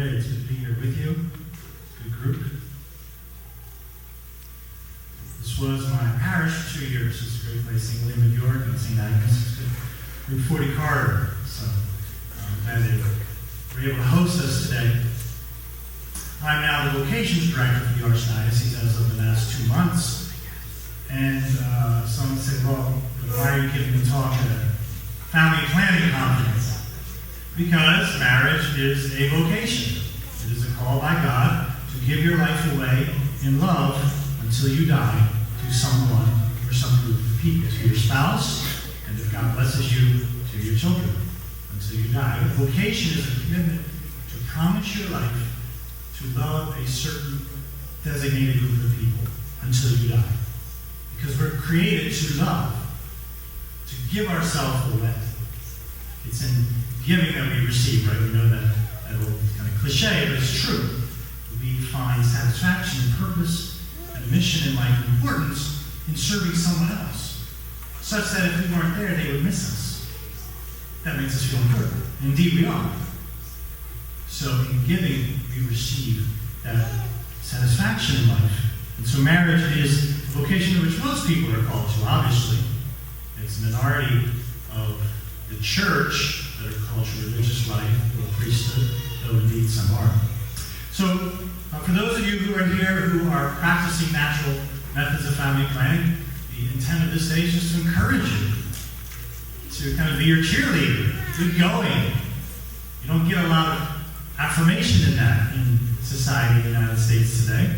today. It's good to be here with you. Good group. This was my parish for 2 years. It's a great place, St. William of York and St. Agnes. It's good. Route 40 corridor. So I'm glad they were able to host us today. I'm now the Vocations Director for the Archdiocese as of the last 2 months. And someone said, well, why are you giving a talk at a family planning conference? Because marriage is a vocation. It is a call by God to give your life away in love until you die to someone or some group of people, to your spouse, and if God blesses you, to your children, until you die. A vocation is a commitment to promise your life to love a certain designated group of people until you die. Because we're created to love, to give ourselves away. It's in giving that we receive, right? We know that old kind of cliche, but it's true. We find satisfaction and purpose and mission and life importance in serving someone else, such that if we weren't there, they would miss us. That makes us feel important. Indeed, we are. So in giving, we receive that satisfaction in life. And so marriage is a vocation to which most people are called to, obviously. It's a minority of the church that are called to religious life or priesthood, though indeed some are. So, for those of you who are here who are practicing natural methods of family planning, the intent of this day is just to encourage you, to kind of be your cheerleader, good going. You don't get a lot of affirmation in that in society in the United States today.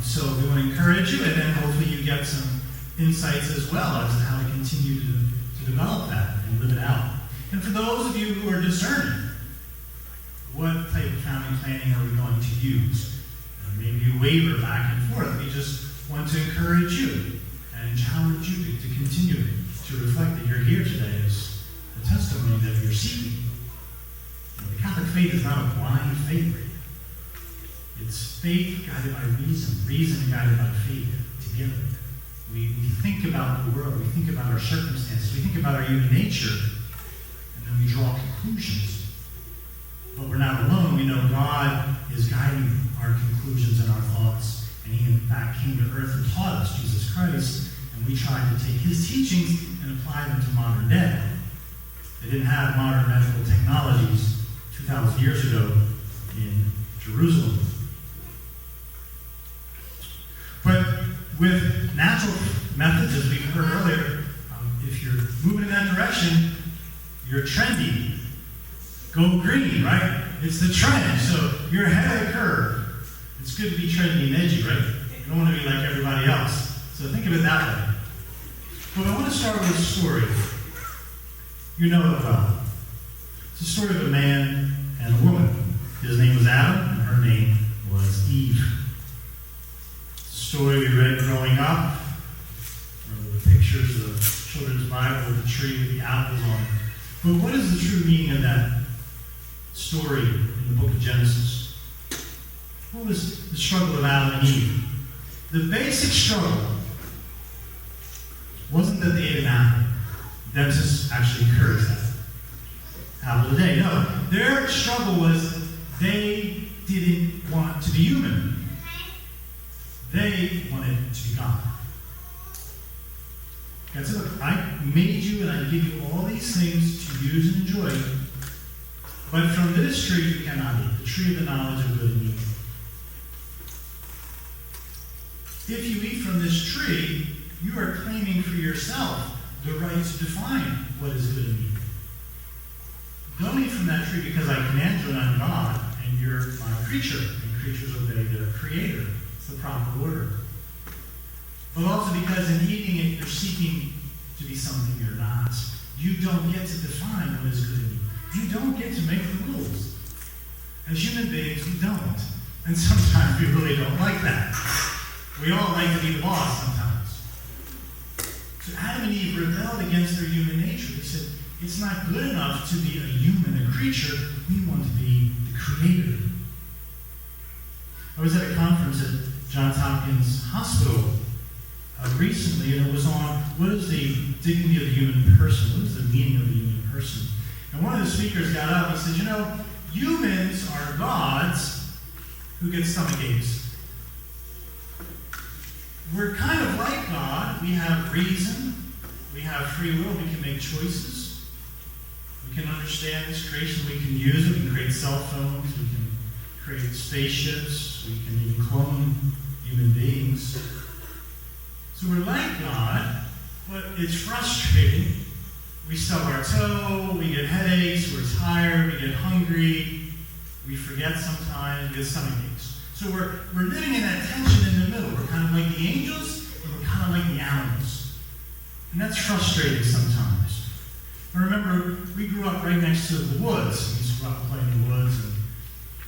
So we want to encourage you, and then hopefully you get some insights as well as to how to continue to develop that and live it out. And for those of you who are discerning, what type of family planning are we going to use? Maybe you waver back and forth. We just want to encourage you and challenge you to continue to reflect that you're here today as a testimony that you're seeking. The Catholic faith is not a blind faith. It's faith guided by reason, reason guided by faith together. We think about the world, we think about our circumstances, we think about our human nature, and then we draw conclusions. But we're not alone. We know God is guiding our conclusions and our thoughts, and He in fact came to earth and taught us, Jesus Christ, and we try to take His teachings and apply them to modern day. They didn't have modern medical technologies 2,000 years ago in Jerusalem. But with natural methods, as we heard earlier, if you're moving in that direction, you're trendy. Go green, right? It's the trend. So you're ahead of the curve. It's good to be trendy and edgy, right? You don't want to be like everybody else. So think of it that way. But I want to start with a story. You know it well. It's the story of a man and a woman. His name was Adam, and her name was Eve. Story we read growing up, or the pictures of the children's Bible with the tree with the apples on it. But what is the true meaning of that story in the book of Genesis? What was the struggle of Adam and Eve? The basic struggle wasn't that they ate an apple. Genesis actually encouraged that. Apple of the day. No, their struggle was they didn't want to be human. They wanted to be God. God said, look, I made you and I give you all these things to use and enjoy, but from this tree you cannot eat, the tree of the knowledge of good and evil. If you eat from this tree, you are claiming for yourself the right to define what is good and evil. Don't eat from that tree because I command you and I'm God, and you're my creature, and creatures obey their creator. It's the proper order. But also because in eating it, you're seeking to be something you're not. You don't get to define what is good and evil. You don't get to make the rules. As human beings, we don't. And sometimes we really don't like that. We all like to be the boss sometimes. So Adam and Eve rebelled against their human nature. They said, it's not good enough to be a human, a creature. We want to be the creator. I was at a conference at Johns Hopkins Hospital recently, and it was on what is the dignity of the human person? What is the meaning of the human person? And one of the speakers got up and said, humans are gods who get stomach aches. We're kind of like God. We have reason. We have free will. We can make choices. We can understand this creation. We can use it. We can create cell phones. We can create spaceships. We can even clone human beings. So we're like God, but it's frustrating. We stub our toe, we get headaches, we're tired, we get hungry, we forget sometimes, we get stomach aches. So we're living in that tension in the middle. We're kind of like the angels, and we're kind of like the animals. And that's frustrating sometimes. I remember we grew up right next to the woods. We used to go out and play in the woods,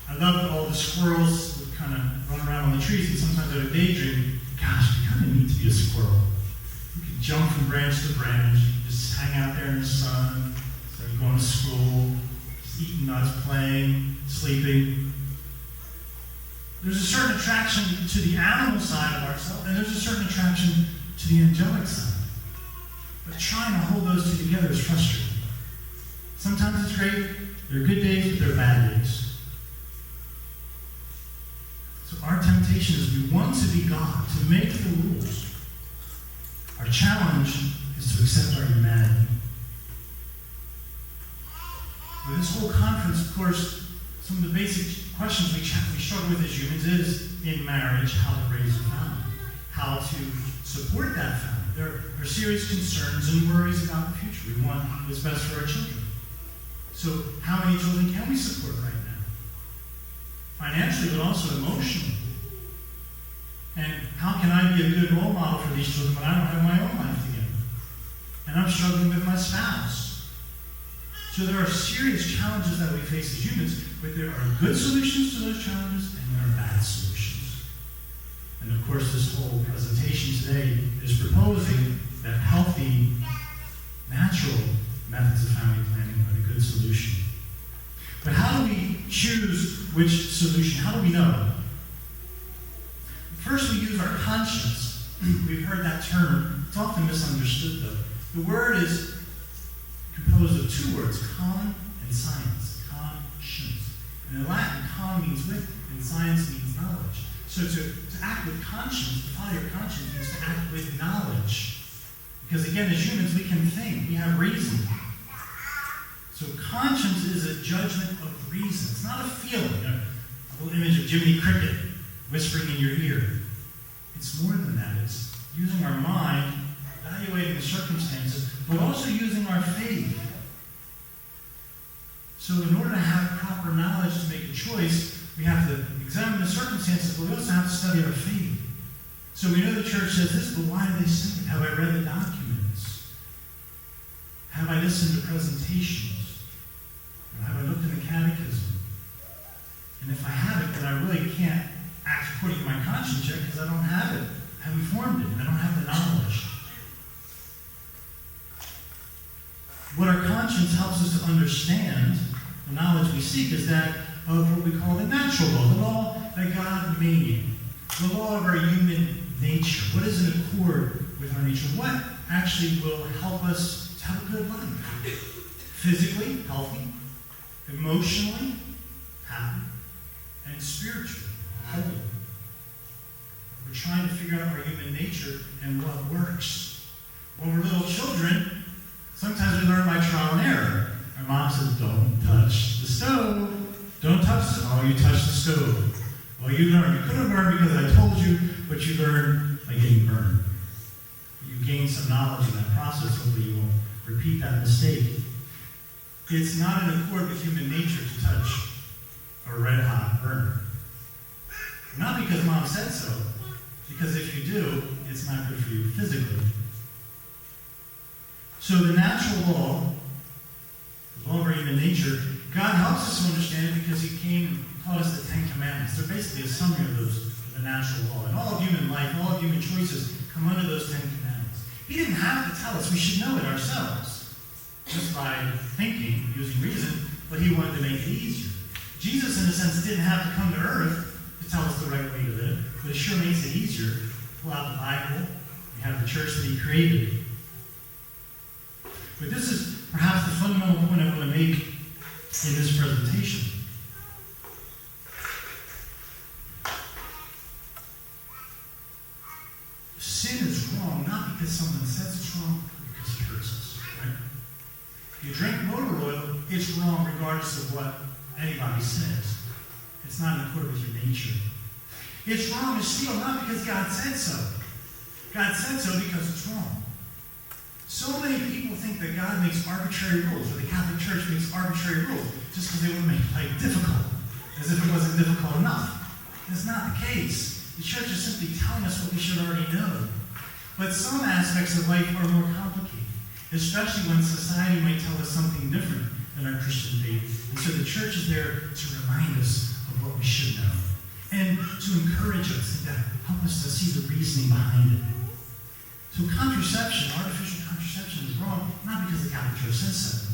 and I loved all the squirrels would kind of run around on the trees, and sometimes I would daydream, gosh, we kind of need to be a squirrel. We could jump from branch to branch, just hang out there in the sun, instead of going to school, just eating nuts, playing, sleeping. There's a certain attraction to the animal side of ourselves, and there's a certain attraction to the angelic side. But trying to hold those two together is frustrating. Sometimes it's great. There are good days, but there are bad days. So our temptation is we want to be God, to make the rules. Our challenge is to accept our humanity. With this whole conference, of course, some of the basic questions we struggle with as humans is, in marriage, how to raise a family, how to support that family. There are serious concerns and worries about the future. We want what's best for our children. So how many children can we support right now? Financially, but also emotionally. And how can I be a good role model for these children when I don't have my own life together? And I'm struggling with my spouse. So there are serious challenges that we face as humans, but there are good solutions to those challenges and there are bad solutions. And of course, this whole presentation today is proposing that healthy, natural methods of family planning are the good solution. But how do we choose which solution? How do we know? First, we use our conscience. We've heard that term. It's often misunderstood, though. The word is composed of two words, con and science. Conscience. And in Latin, con means with, and science means knowledge. So to act with conscience, to follow your conscience, means to act with knowledge. Because again, as humans, we can think. We have reason. So conscience is a judgment of reason. It's not a feeling. A little image of Jiminy Cricket whispering in your ear. It's more than that. It's using our mind, evaluating the circumstances, but also using our faith. So in order to have proper knowledge to make a choice, we have to examine the circumstances, but we also have to study our faith. So we know the church says this, but why do they say it? Have I read the documents? Have I listened to presentations? Or have I looked in the catechism? And if I haven't, then I really can't act according to my conscience yet because I don't have it. I haven't formed it. I don't have the knowledge. What our conscience helps us to understand, the knowledge we seek, is that of what we call the natural law, the law that God made, the law of our human nature. What is in accord with our nature? What actually will help us to have a good life? Physically healthy, emotionally happy, and spiritually holy. We're trying to figure out our human nature and what works. When we're little children, sometimes we learn by trial and error. Our mom says, don't touch the stove. Don't touch it. Oh, you touched the stove. Well, you learned. You could have learned because I told you, but you learned by getting burned. You gain some knowledge in that process. Hopefully you won't repeat that mistake. It's not in accord with human nature to touch a red-hot burner. Not because mom said so, because if you do, it's not good for you physically. So the natural law, the law of our human nature, God helps us to understand it because he came and taught us the Ten Commandments. They're basically a summary of those, the natural law. And all of human life, all of human choices come under those Ten Commandments. He didn't have to tell us. We should know it ourselves, just by thinking, using reason, but he wanted to make it easier. Jesus, in a sense, didn't have to come to earth to tell us the right way to live, but it sure makes it easier. Pull out the Bible. We have the church that he created. But this is perhaps the fundamental point I want to make in this presentation. sin is wrong not because someone says it's wrong, but because it hurts us, right? If you drink motor oil, it's wrong regardless of what anybody says. It's not in accord with your nature. It's wrong to steal not because God said so. God said so because it's wrong. So many people think that God makes arbitrary rules, or the Catholic Church makes arbitrary rules, just because they want to make life difficult, as if it wasn't difficult enough. That's not the case. The Church is simply telling us what we should already know. But some aspects of life are more complicated, especially when society might tell us something different than our Christian faith. And so the Church is there to remind us of what we should know, and to encourage us and to help us to see the reasoning behind it. So contraception, artificial contraception, is wrong, not because the Catholic Church says so.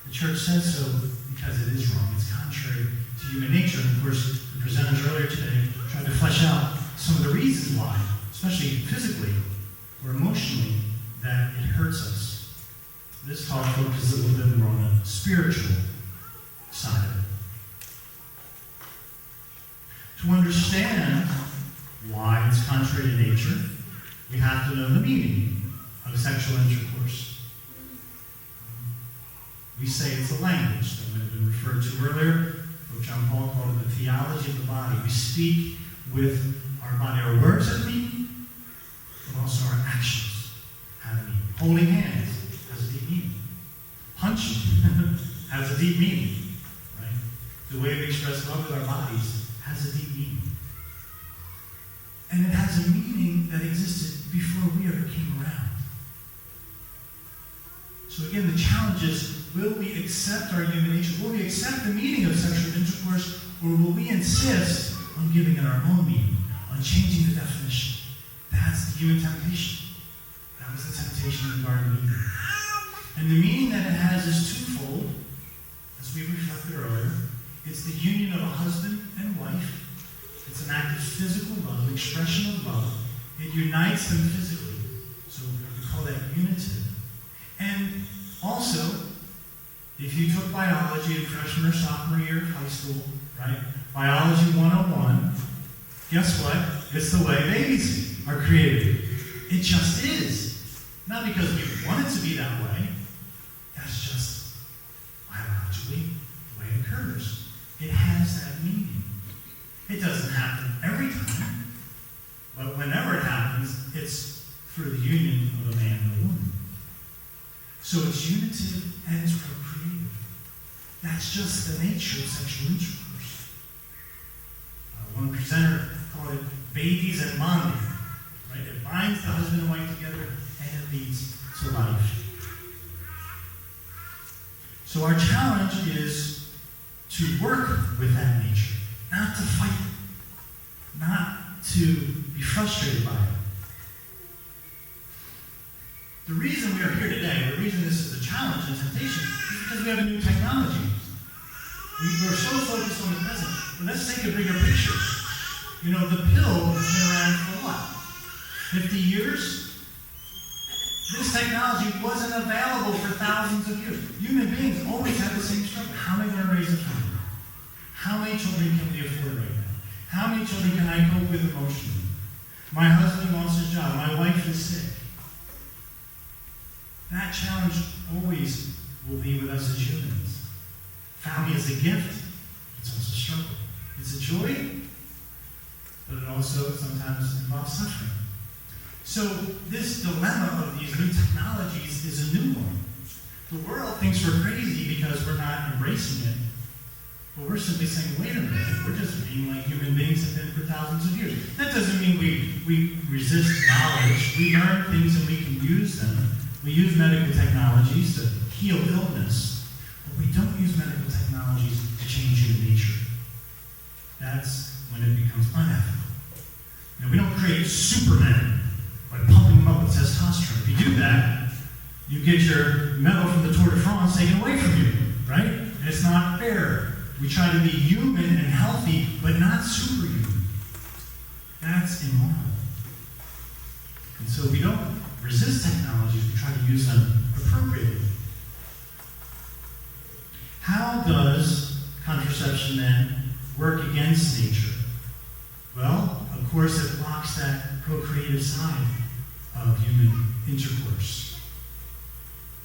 The Church says so because it is wrong. It's contrary to human nature. And of course, the presenters earlier today tried to flesh out some of the reasons why, especially physically or emotionally, that it hurts us. This talk focuses a little bit more on the spiritual side of it. To understand why it's contrary to nature, we have to know the meaning of sexual intercourse. We say it's a language that would have been referred to earlier. Pope John Paul called it the theology of the body. We speak with our body. Our words have meaning, but also our actions have meaning. Holding hands has a deep meaning. Punching has a deep meaning. Right? The way we express love with our bodies has a deep meaning. And it has a meaning that existed before we ever came around. So again, the challenge is, will we accept our human nature? Will we accept the meaning of sexual intercourse, or will we insist on giving it our own meaning, on changing the definition? That's the human temptation. That was the temptation in the Garden of Eden. And the meaning that it has is twofold, as we reflected earlier. It's the union of a husband and wife. It's an act of physical love, an expression of love. It unites them physically. So we call that unitive. And also, if you took biology in freshman or sophomore year of high school, right? Biology 101, guess what? It's the way babies are created. It just is. Not because we want it to be that way. That's just biologically the way it occurs. It has that meaning. It doesn't happen every time, but whenever it happens, it's through the union of a man and a woman. So it's unitive and it's procreative. That's just the nature of sexual intercourse. One presenter called it babies and bonding. Right? It binds the husband and wife together, and it leads to life. So our challenge is to work with that nature, not to fight it, not to be frustrated by it. The reason we are here today, the reason this is a challenge and temptation, is because we have a new technology. We're so focused on the present. But let's take a bigger picture. You know, the pill has been around for what? 50 years? This technology wasn't available for thousands of years. Human beings always had the same struggle. How am I going to raise a family? How many children can we afford right now? How many children can I cope with emotionally? My husband lost his job. My wife is sick. That challenge always will be with us as humans. Family is a gift. It's also a struggle. It's a joy, but it also sometimes involves suffering. So this dilemma of these new technologies is a new one. The world thinks we're crazy because we're not embracing it. But we're simply saying, wait a minute, we're just being like human beings have been for thousands of years. That doesn't mean we resist knowledge. We learn things and we can use them. We use medical technologies to heal illness, but we don't use medical technologies to change human nature. That's when it becomes unethical. Now, we don't create supermen by pumping them up with testosterone. If you do that, you get your medal from the Tour de France taken away from you, right? And it's not fair. We try to be human and healthy, but not superhuman. That's immoral. And so we don't resist technologies, we try to use them appropriately. How does contraception then work against nature? Well, of course, it blocks that procreative side. of human intercourse.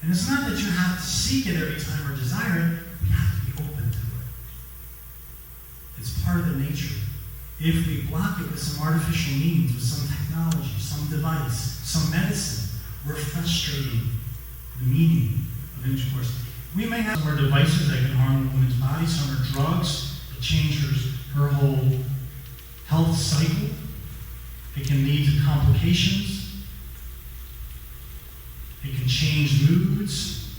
And it's not that you have to seek it every time or desire it. We have to be open to it. It's part of the nature. If we block it with some artificial means, with some technology, some device, some medicine, we're frustrating the meaning of intercourse. We may have some devices that can harm the woman's body. Some are drugs that change her whole health cycle. It can lead to complications. It can change moods.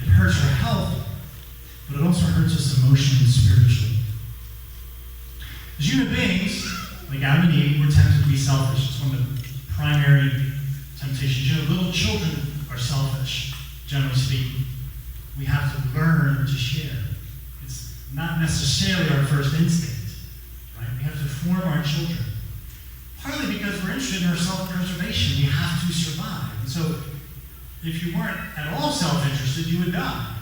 It hurts our health, but it also hurts us emotionally and spiritually. As human beings, like Adam and Eve, we're tempted to be selfish. It's one of the primary temptations. You know, little children are selfish, generally speaking. We have to learn to share. It's not necessarily our first instinct, right? We have to form our children. Partly because we're interested in our self-preservation. We have to survive. And so if you weren't at all self-interested, you would die.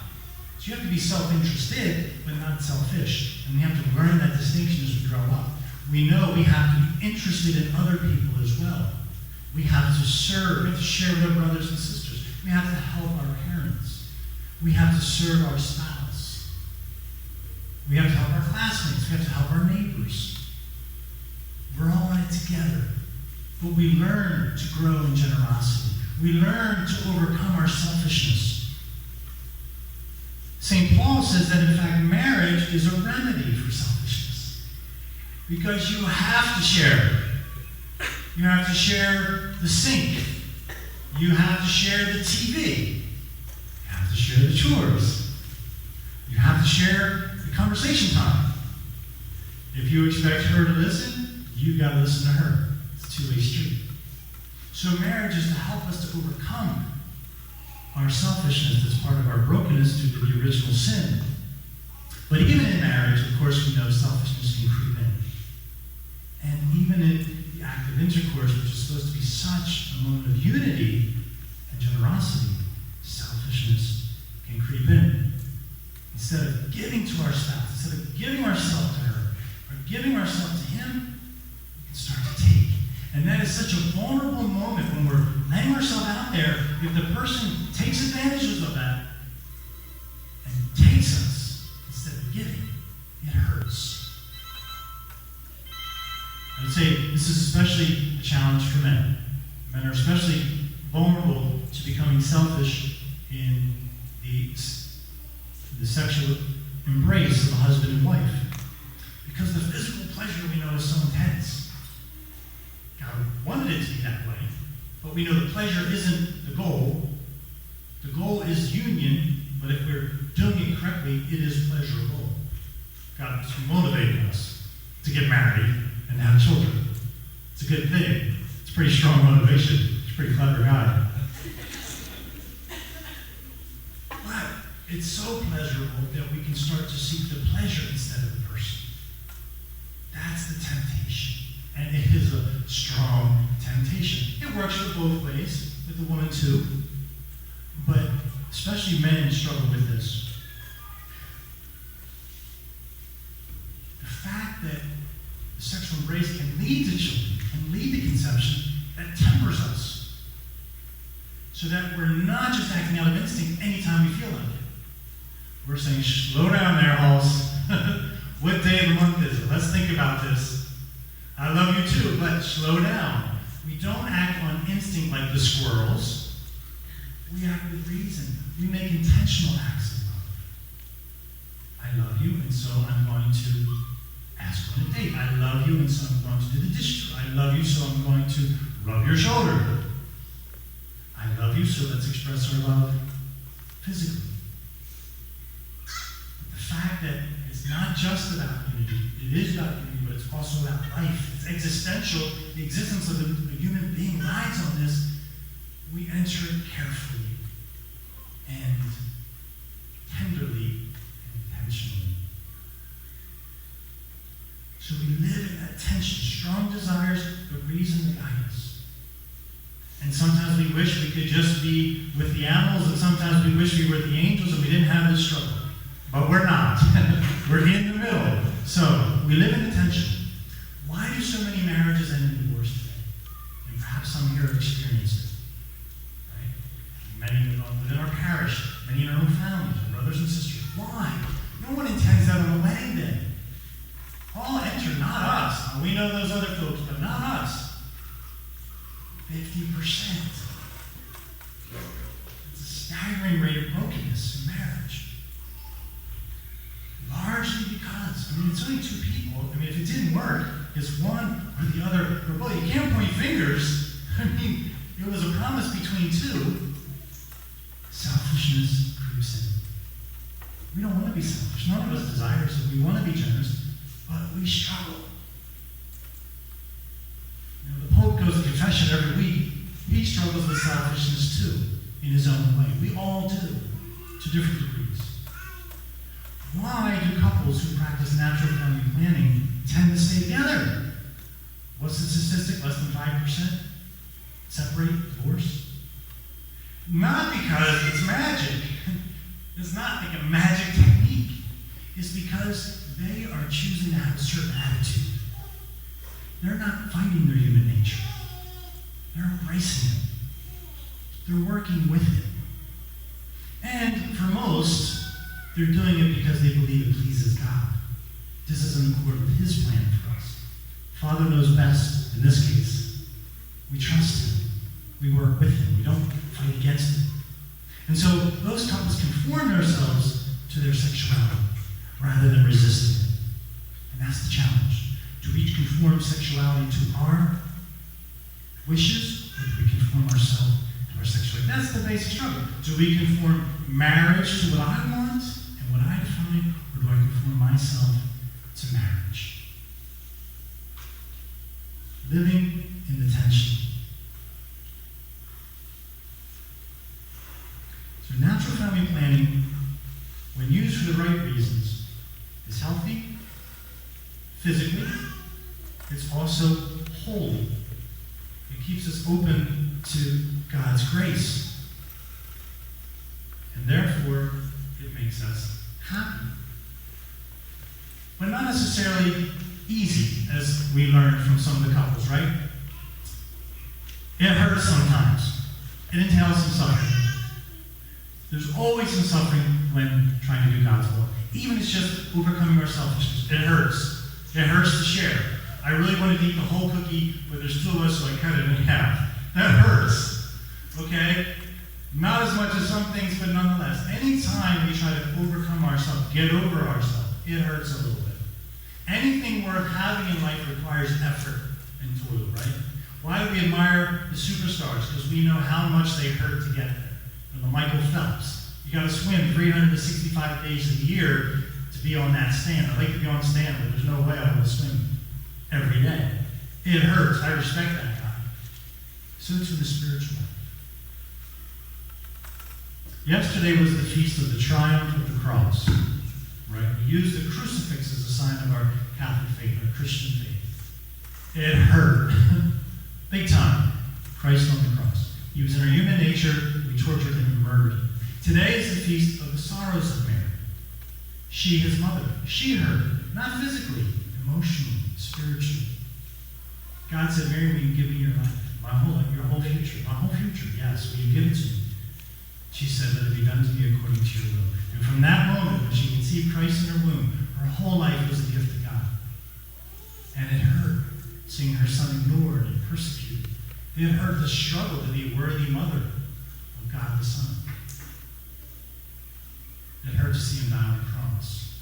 So you have to be self-interested, but not selfish. And we have to learn that distinction as we grow up. We know we have to be interested in other people as well. We have to serve. We have to share with our brothers and sisters. We have to help our parents. We have to serve our spouse. We have to help our classmates. We have to help our neighbors. We're all in it together. But we learn to grow in generosity. We learn to overcome our selfishness. St. Paul says that, in fact, marriage is a remedy for selfishness. Because you have to share. You have to share the sink. You have to share the TV. You have to share the chores. You have to share the conversation time. If you expect her to listen, you've got to listen to her. It's a two-way street. So marriage is to help us to overcome our selfishness that's part of our brokenness due to the original sin. But even in marriage, of course, we know selfishness can creep in. And even in the act of intercourse, which is supposed to be such a moment of unity and generosity, selfishness can creep in. Instead of giving to our spouse, instead of giving ourselves to her, or giving ourselves to him, we can start to take. And that is such a vulnerable moment when we're laying ourselves out there. If the person takes advantages of that and takes us instead of giving, it hurts. I would say this is especially a challenge for men. Men are especially vulnerable to becoming selfish in the sexual embrace of a husband and wife. Because the physical pleasure we know is so intense. God wanted it to be that way, but we know the pleasure isn't the goal. The goal is union, but if we're doing it correctly, it is pleasurable. God motivated us to get married and have children. It's a good thing. It's a pretty strong motivation. He's a pretty clever guy. But it's so pleasurable that we can start to seek the pleasure instead of the person. That's the temptation. And it is a strong temptation. It works for both ways, with the woman too. But especially men struggle with this. The fact that the sexual embrace can lead to children, can lead to conception, that tempers us. So that we're not just acting out of instinct anytime we feel like it. We're saying, slow down there, Halls. What day of the month is it? Let's think about this. I love you too, but slow down. We don't act on instinct like the squirrels. We act with reason. We make intentional acts of love. I love you, and so I'm going to ask on a date. I love you, and so I'm going to do the dish. I love you, so I'm going to rub your shoulder. I love you, so let's express our love physically. But the fact that it's not just about unity. It is about unity, but it's also about life. It's existential. The existence of a human being rides on this. We enter it carefully and tenderly and intentionally. So we live in that tension, strong desires, but reason to guide us. And sometimes we wish we could just be with the animals, and sometimes we wish we were the angels and we didn't have this struggle. But we're not. We're in the middle. So we live in the tension. Why do so many marriages end in divorce? know those other folks, but not us. 50%. It's a staggering rate of brokenness in marriage. Largely because, it's only two people. If it didn't work, it's one or the other. Or both. You can't point fingers. It was a promise between two. Selfishness creeps in. We don't want to be selfish. None of us desires it. We want to be generous, but we struggle. The Pope goes to confession every week. He struggles with selfishness too, in his own way. We all do, to different degrees. Why do couples who practice natural family planning tend to stay together? What's the statistic? Less than 5% separate, divorce? Not because it's magic. It's not like a magic technique. It's because they are choosing to have a certain attitude. They're not fighting their human nature. They're embracing it. They're working with it. And for most, they're doing it because they believe it pleases God. This is in accord with His plan for us. Father knows best in this case. We trust Him. We work with Him. We don't fight against Him. And so those couples conform themselves to their sexuality rather than resisting it. And that's the challenge. Do we conform sexuality to our wishes, or do we conform ourselves to our sexuality? That's the basic struggle. Do we conform marriage to what I want and what I define, or do I conform myself to marriage? Living in the tension. So natural family planning, when used for the right reasons, is healthy, physically. It's also holy. It keeps us open to God's grace. And therefore, it makes us happy. But not necessarily easy, as we learned from some of the couples, right? It hurts sometimes. It entails some suffering. There's always some suffering when trying to do God's will. Even if it's just overcoming our selfishness. It hurts. It hurts to share. I really wanted to eat the whole cookie, but there's two of us, so I cut it in half. That hurts. Okay? Not as much as some things, but nonetheless. Anytime we try to overcome ourselves, get over ourselves, it hurts a little bit. Anything worth having in life requires effort and toil, right? Why do we admire the superstars? Because we know how much they hurt to get there. And Michael Phelps. You got to swim 365 days a year to be on that stand. I'd like to be on stand, but there's no way I want to swim every day. It hurts. I respect that guy. So it's in the spiritual life. Yesterday was the feast of the triumph of the cross. Right? We use the crucifix as a sign of our Catholic faith, our Christian faith. It hurt. Big time. Christ on the cross. He was in our human nature. We tortured him and murdered him. Today is the feast of the sorrows of Mary. She, his mother. She hurt. Not physically, emotionally, spiritually. God said, Mary, will you give me your life? Your whole future. My whole future, yes. Will you give it to me? She said, let it be done to me according to your will. And from that moment, when she conceived Christ in her womb, her whole life was a gift to God. And it hurt seeing her son ignored and persecuted. It hurt the struggle to be a worthy mother of God the Son. It hurt to see him die on the cross.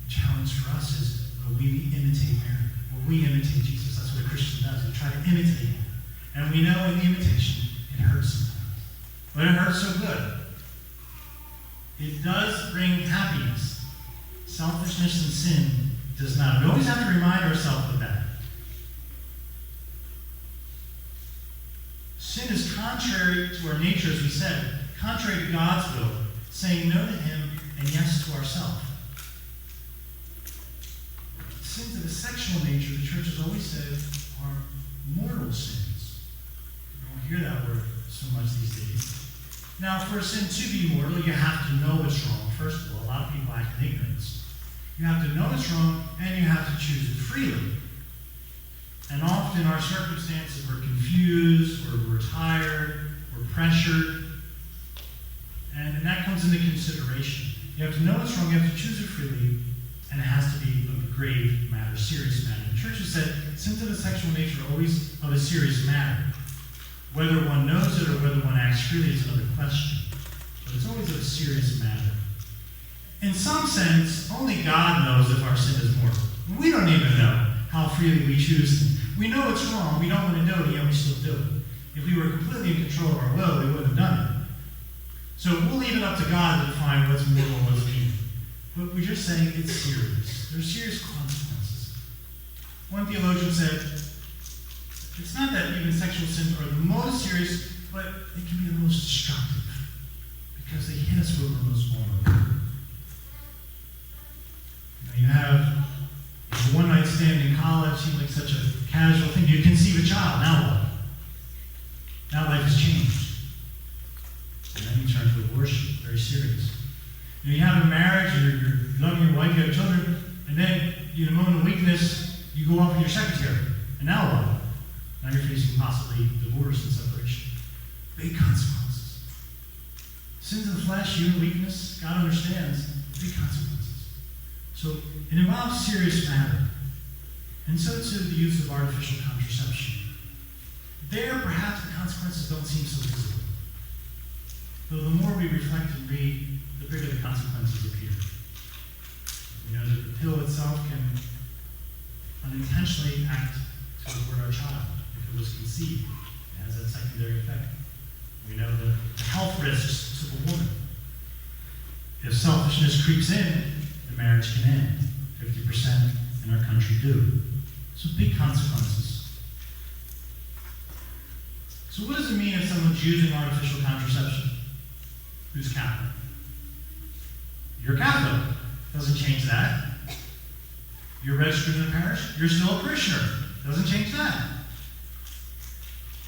The challenge for us is, will we imitate Mary? Will we imitate Jesus? That's what a Christian does. We try to imitate him. And we know in the imitation, it hurts sometimes. But it hurts so good. It does bring happiness. Selfishness and sin does not. We always have to remind ourselves of that. Sin is contrary to our nature, as we said, contrary to God's will, saying no to him and yes to ourselves. Sins of a sexual nature, the church has always said, are mortal sins. You don't hear that word so much these days. Now, for a sin to be mortal, you have to know it's wrong. First of all, a lot of people act in ignorance. You have to know it's wrong, and you have to choose it freely. And often our circumstances, we're confused, or we're tired, we're pressured, and that comes into consideration. You have to know it's wrong, you have to choose it freely, and it has to be grave matter, serious matter. The church has said sins of a sexual nature are always of a serious matter. Whether one knows it or whether one acts freely is another question. But it's always of a serious matter. In some sense, only God knows if our sin is mortal. We don't even know how freely we choose things. We know it's wrong. We don't want to do it, yet we still do it. If we were completely in control of our will, we wouldn't have done it. So we'll leave it up to God to define what's moral and what's evil. But we're just saying it's serious. There's serious consequences. One theologian said, it's not that even sexual sins are the most serious, but they can be the most destructive because they hit us where we're most vulnerable. You have a one-night stand in college, seemed like such a casual thing. You conceive a child, now what? Now life has changed. And then you turn to abortion, very serious. You have a marriage, you're loving your wife, you have children, and then in a moment of weakness, you go off with your secretary. And now what? Now you're facing possibly divorce and separation. Big consequences. Sins of the flesh, human weakness, God understands big consequences. So it involves serious matter. And so too the use of artificial contraception. There, perhaps the consequences don't seem so visible. Though the more we reflect and read, the bigger the consequences appear. We know that the pill itself can unintentionally act to abort our child. If it was conceived, it has that secondary effect. We know the health risks to the woman. If selfishness creeps in, the marriage can end. 50% in our country do. So big consequences. So what does it mean if someone's using artificial contraception? Who's Catholic? You're Catholic. Doesn't change that. You're registered in a parish. You're still a parishioner. Doesn't change that.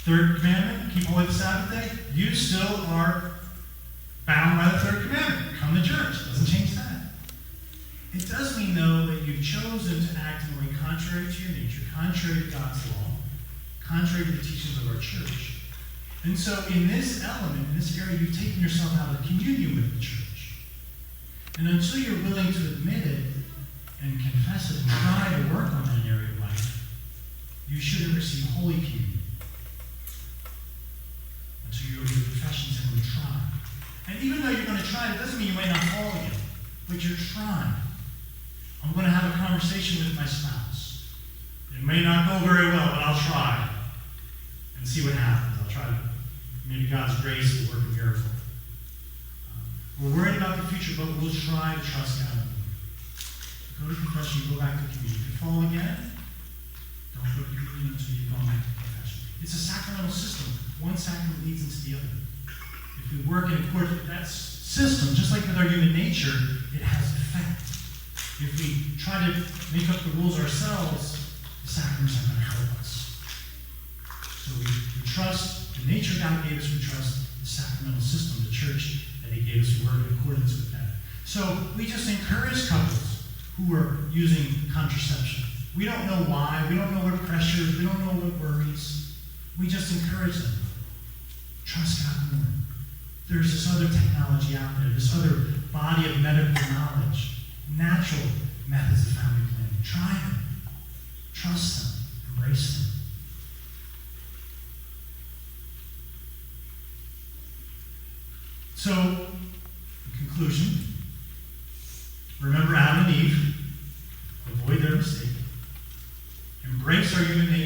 Third commandment, keep holy the Sabbath day. You still are bound by the third commandment. Come to church. Doesn't change that. It does mean, though, that you've chosen to act in a way contrary to your nature, contrary to God's law, contrary to the teachings of our church. And so in this element, in this area, you've taken yourself out of communion with the church. And until you're willing to admit it and confess it and try to work on that area of life, you shouldn't receive Holy Communion. Until you're over the profession saying, I'm going to try. And even though you're going to try, it doesn't mean you may not fall again, but you're trying. I'm going to have a conversation with my spouse. It may not go very well, but I'll try and see what happens. I'll try to, maybe God's grace will work a miracle. We're worried about the future, but we'll try to trust God. Go to confession, go back to communion. If you fall again, don't go to communion until you go back to confession. It's a sacramental system. One sacrament leads into the other. If we work in accordance with that system, just like with our human nature, it has effect. If we try to make up the rules ourselves, the sacraments aren't going to help us. So we trust the nature God gave us, we trust the sacramental system, the church that He gave us, we work in accordance with that. So we just encourage couples who are using contraception. We don't know why, we don't know what pressures, we don't know what worries. We just encourage them. Trust God more. There's this other technology out there, this other body of medical knowledge. Natural methods of family planning. Try them. Trust them. Embrace them. So, in conclusion, remember Adam and Eve. Avoid their mistake. Embrace our human nature.